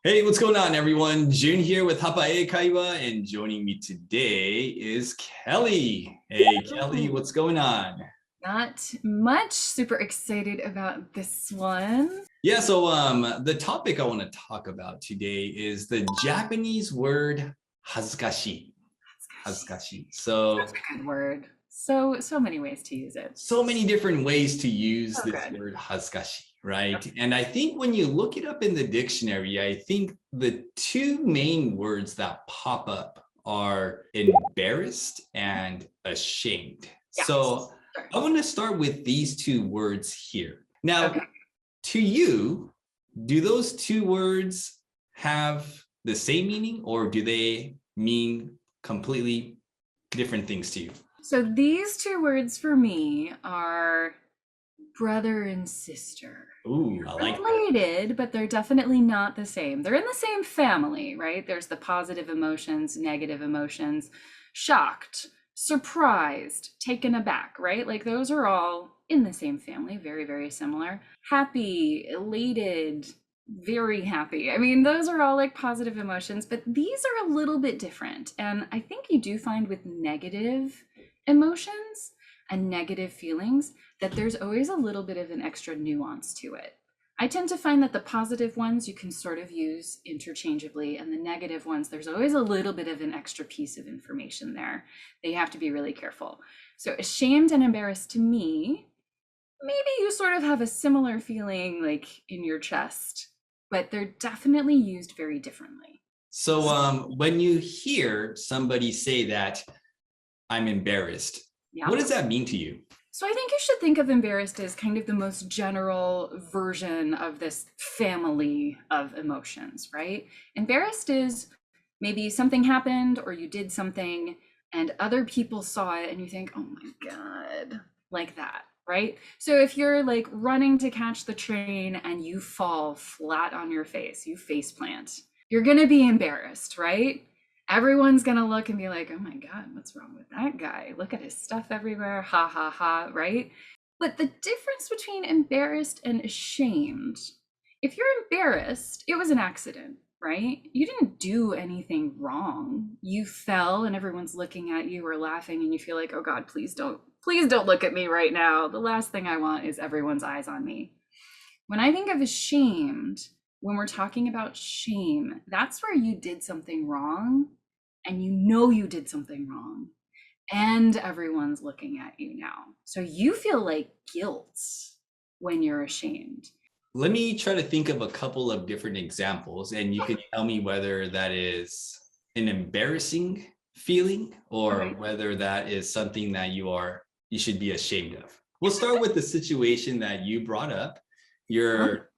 Hey, what's going on, everyone? Jun here with Hapa英会話, and joining me today is Kelly. Hey, Kelly, what's going on? Not much. Super excited about this one. Yeah, so the topic I want to talk about today is the Japanese word 恥ずかしい. 恥ずかしい. So that's a good word. So many ways to use it. So many different ways to use this word 恥ずかしい. Right. And I think when you look it up in the dictionary, I think the two main words that pop up are embarrassed and ashamed. Yes. So I want to start with these two words here. Now, to you, do those two words have the same meaning, or do they mean completely different things to you? So these two words for me are brother and sister. Ooh, I like related, that. But they're definitely not the same. They're in the same family, right? There's the positive emotions, negative emotions, shocked, surprised, taken aback, right? Like those are all in the same family, very, very similar. Happy, elated, very happy. I mean, those are all like positive emotions, but these are a little bit different. And I think you do find with negative emotions and negative feelings that there's always a little bit of an extra nuance to it. I tend to find that the positive ones you can sort of use interchangeably, and the negative ones, there's always a little bit of an extra piece of information there. They have to be really careful. So ashamed and embarrassed, to me, maybe you sort of have a similar feeling like in your chest, but they're definitely used very differently. So when you hear somebody say that, I'm embarrassed, what does that mean to you? So I think you should think of embarrassed as kind of the most general version of this family of emotions, right? Embarrassed is maybe something happened or you did something and other people saw it and you think, oh my God, like that, right? So if you're like running to catch the train and you fall flat on your face, you face plant, you're gonna be embarrassed, right? Everyone's gonna look and be like, oh my God, what's wrong with that guy? Look at his stuff everywhere, ha ha ha, right? But the difference between embarrassed and ashamed, if you're embarrassed, it was an accident, right? You didn't do anything wrong. You fell and everyone's looking at you or laughing and you feel like, oh God, please don't look at me right now. The last thing I want is everyone's eyes on me. When I think of ashamed, when we're talking about shame, that's where you did something wrong and you know you did something wrong and everyone's looking at you now. So you feel like guilt when you're ashamed. Let me try to think of a couple of different examples and you can tell me whether that is an embarrassing feeling or whether that is something that you should be ashamed of. We'll start with the situation that you brought up. You're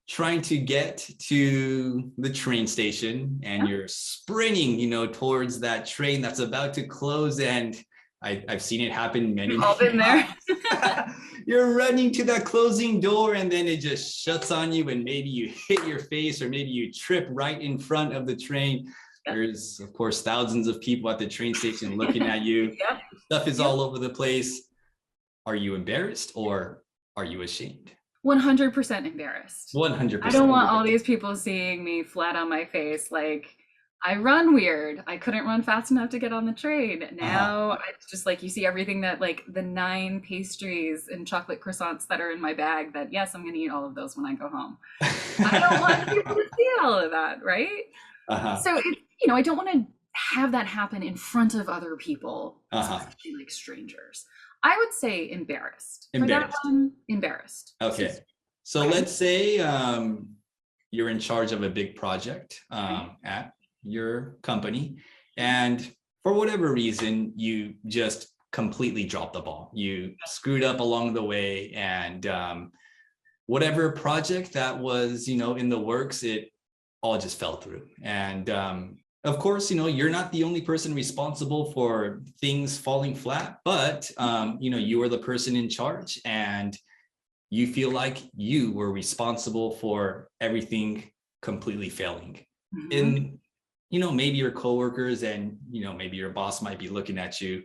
trying to get to the train station and you're sprinting, towards that train that's about to close. And I've seen it happen many times. All been there. You're running to that closing door and then it just shuts on you and maybe you hit your face or maybe you trip right in front of the train. There's, of course, thousands of people at the train station looking at you. Stuff is all over the place. Are you embarrassed or are you ashamed? 100% embarrassed. 100%. I don't want all these people seeing me flat on my face. Like, I run weird. I couldn't run fast enough to get on the train. Now it's just like you see everything that like the 9 pastries and chocolate croissants that are in my bag that, yes, I'm going to eat all of those when I go home. I don't want people to see all of that, right? So, I don't want to have that happen in front of other people, especially like strangers. I would say embarrassed. Embarrassed. For that one, embarrassed. Okay. So let's say you're in charge of a big project at your company, and for whatever reason, you just completely dropped the ball. You screwed up along the way, and whatever project that was, in the works, it all just fell through. And of course, you're not the only person responsible for things falling flat, but, you are the person in charge and you feel like you were responsible for everything completely failing. And, maybe your coworkers and, maybe your boss might be looking at you.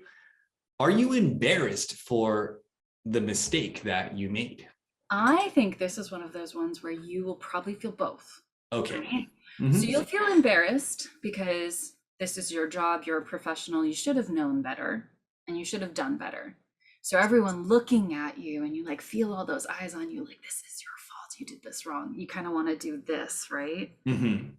Are you embarrassed for the mistake that you made? I think this is one of those ones where you will probably feel both. Okay. Right? Mhm. So you'll feel embarrassed because this is your job, you're a professional, you should have known better and you should have done better. So everyone looking at you and you like feel all those eyes on you, like, this is your fault, you did this wrong. You kind of want to do this, right? Mhm.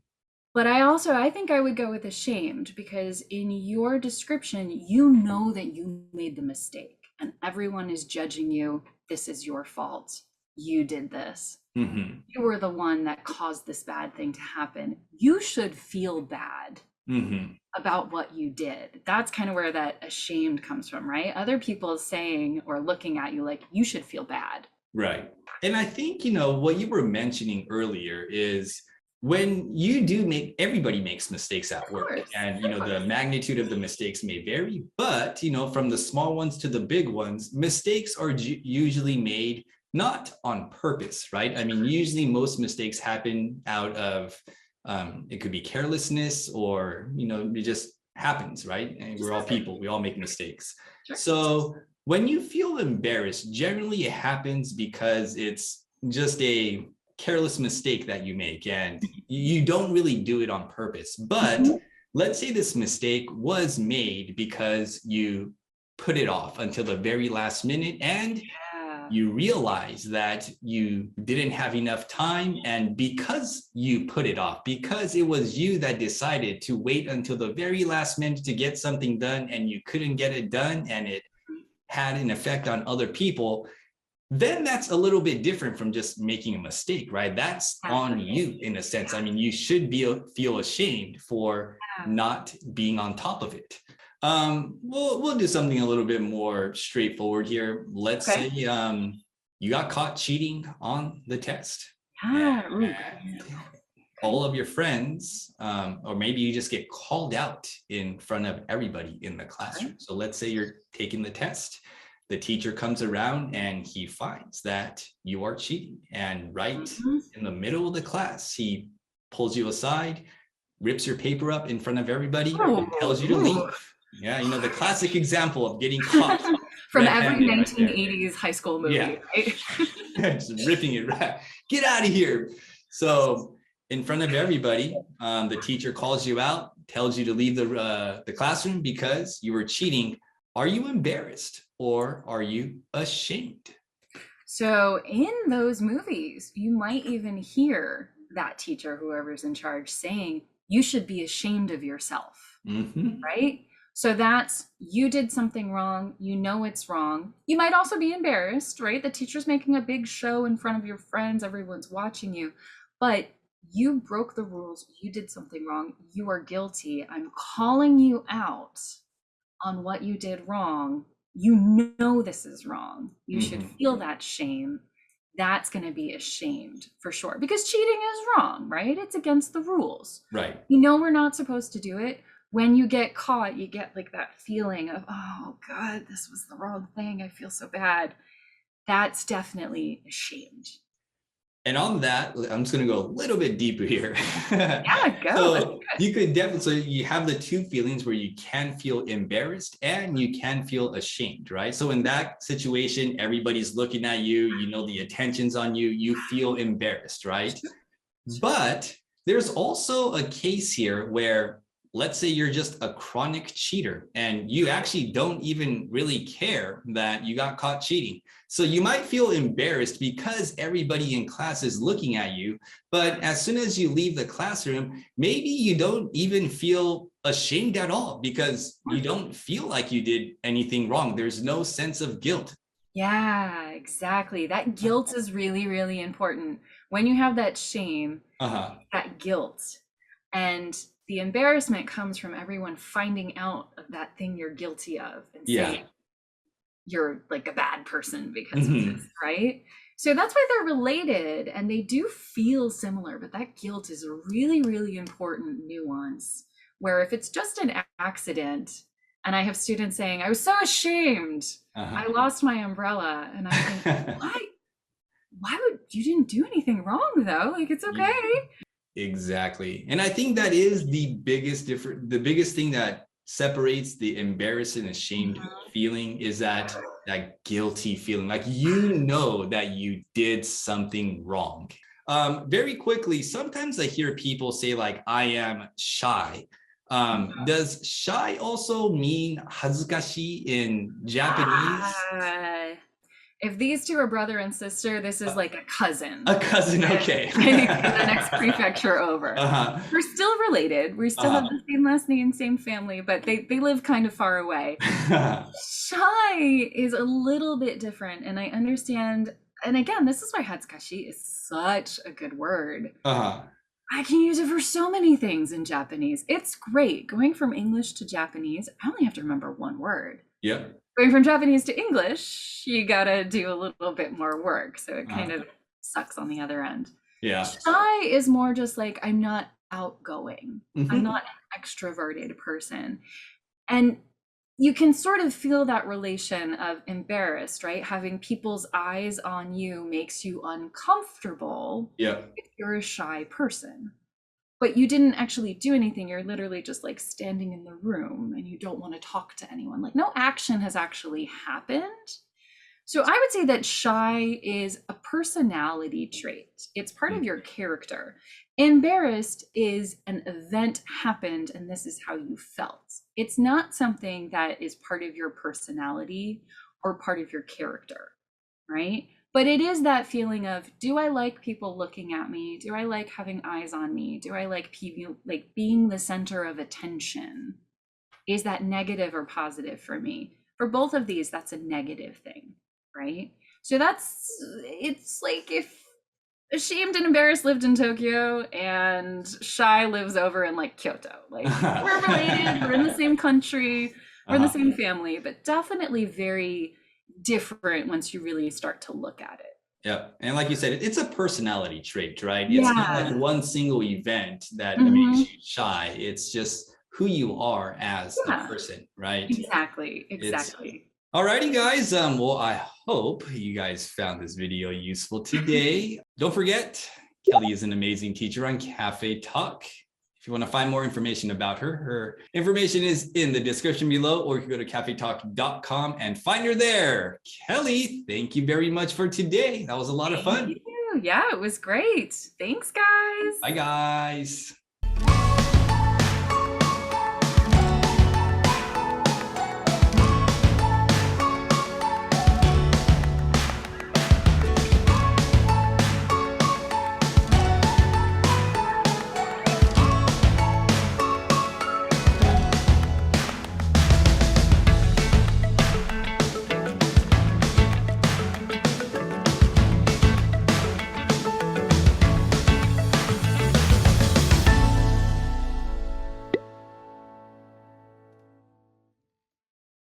But I think I would go with ashamed, because in your description, you know that you made the mistake and everyone is judging you. This is your fault. You did this. Mhm. You were the one that caused this bad thing to happen. You should feel bad Mhm. about what you did. That's kind of where that ashamed comes from, right? Other people saying or looking at you like you should feel bad. Right. And I think, what you were mentioning earlier is when you do everybody makes mistakes at work. course, And, of the course. magnitude of the mistakes may vary, but, from the small ones to the big ones, mistakes are usually made not on purpose, right? I mean, usually most mistakes happen out of, it could be carelessness or, it just happens, right? And we're all people, we all make mistakes. Sure. So when you feel embarrassed, generally it happens because it's just a careless mistake that you make and you don't really do it on purpose. But let's say this mistake was made because you put it off until the very last minute and you realize that you didn't have enough time, and because you put it off, because it was you that decided to wait until the very last minute to get something done and you couldn't get it done and it had an effect on other people, then that's a little bit different from just making a mistake, right? That's on you in a sense. I mean, you should feel ashamed for not being on top of it. We'll do something a little bit more straightforward here. Let's say you got caught cheating on the test. And all of your friends, or maybe you just get called out in front of everybody in the classroom. So let's say you're taking the test. The teacher comes around and he finds that you are cheating. And right in the middle of the class, he pulls you aside, rips your paper up in front of everybody, and tells you to leave. Yeah, the classic example of getting caught. From every 1980s high school movie, right? Just ripping it right. Get out of here. So in front of everybody, the teacher calls you out, tells you to leave the classroom because you were cheating. Are you embarrassed or are you ashamed? So in those movies, you might even hear that teacher, whoever's in charge, saying, you should be ashamed of yourself, right? So that's, you did something wrong, you know it's wrong. You might also be embarrassed, right? The teacher's making a big show in front of your friends, everyone's watching you, but you broke the rules, you did something wrong, you are guilty. I'm calling you out on what you did wrong. You know this is wrong. You should feel that shame. That's going to be ashamed for sure, because cheating is wrong, right? It's against the rules. Right. We're not supposed to do it. When you get caught, you get like that feeling of, oh God, this was the wrong thing. I feel so bad. That's definitely ashamed. And on that, I'm just going to go a little bit deeper here. Yeah, go. So you could definitely, so you have the two feelings where you can feel embarrassed and you can feel ashamed, right? So in that situation, everybody's looking at you, the attention's on you, you feel embarrassed, right? But there's also a case here where, let's say you're just a chronic cheater and you actually don't even really care that you got caught cheating. So you might feel embarrassed because everybody in class is looking at you, but as soon as you leave the classroom, maybe you don't even feel ashamed at all because you don't feel like you did anything wrong. There's no sense of guilt. Yeah, exactly. That guilt is really, really important. When you have that shame, that guilt, and the embarrassment comes from everyone finding out of that thing you're guilty of and saying you're like a bad person because of this, right? So that's why they're related and they do feel similar, but that guilt is a really, really important nuance where if it's just an accident, and I have students saying, I was so ashamed, I lost my umbrella, and I think, why would you didn't do anything wrong though? Like, it's okay. Exactly. And I think that is the biggest thing that separates the embarrassed and ashamed feeling is that guilty feeling, like that you did something wrong. Very quickly, sometimes I hear people say like, I am shy. Does shy also mean 恥ずかしい in Japanese? If these two are brother and sister, this is like a cousin. A cousin, okay. The next prefecture over. We're still related. We still have the same last name, same family, but they live kind of far away. Shy is a little bit different, and I understand. And again, this is why 恥ずかしい is such a good word. I can use it for so many things in Japanese. It's great. Going from English to Japanese, I only have to remember one word. Yep. Going from Japanese to English, you gotta do a little bit more work. So it kind of sucks on the other end. Yeah. Shy is more just like, I'm not outgoing. I'm not an extroverted person. And you can sort of feel that relation of embarrassed, right? Having people's eyes on you makes you uncomfortable if you're a shy person. But you didn't actually do anything. You're literally just like standing in the room and you don't want to talk to anyone. Like no action has actually happened. So I would say that shy is a personality trait. It's part of your character. Embarrassed is an event happened and this is how you felt. It's not something that is part of your personality or part of your character, right? But it is that feeling of, do I like people looking at me? Do I like having eyes on me? Do I like people like being the center of attention? Is that negative or positive for me? For both of these, that's a negative thing, right? So it's like if Ashamed and Embarrassed lived in Tokyo and Shy lives over in like Kyoto. Like we're related, we're in the same country, we're in the same family, but definitely very different once you really start to look at it. Yeah. And like you said, it's a personality trait, right? It's not like one single event that makes you shy. It's just who you are as a person, right? Exactly. Alrighty, guys. Well, I hope you guys found this video useful today. Don't forget, Kelly is an amazing teacher on Cafe Talk. If you want to find more information about her information is in the description below, or you can go to cafetalk.com and find her there. Kelly, thank you very much for today. That was a lot of fun. Thank you. Yeah, it was great. Thanks, guys. Bye, guys.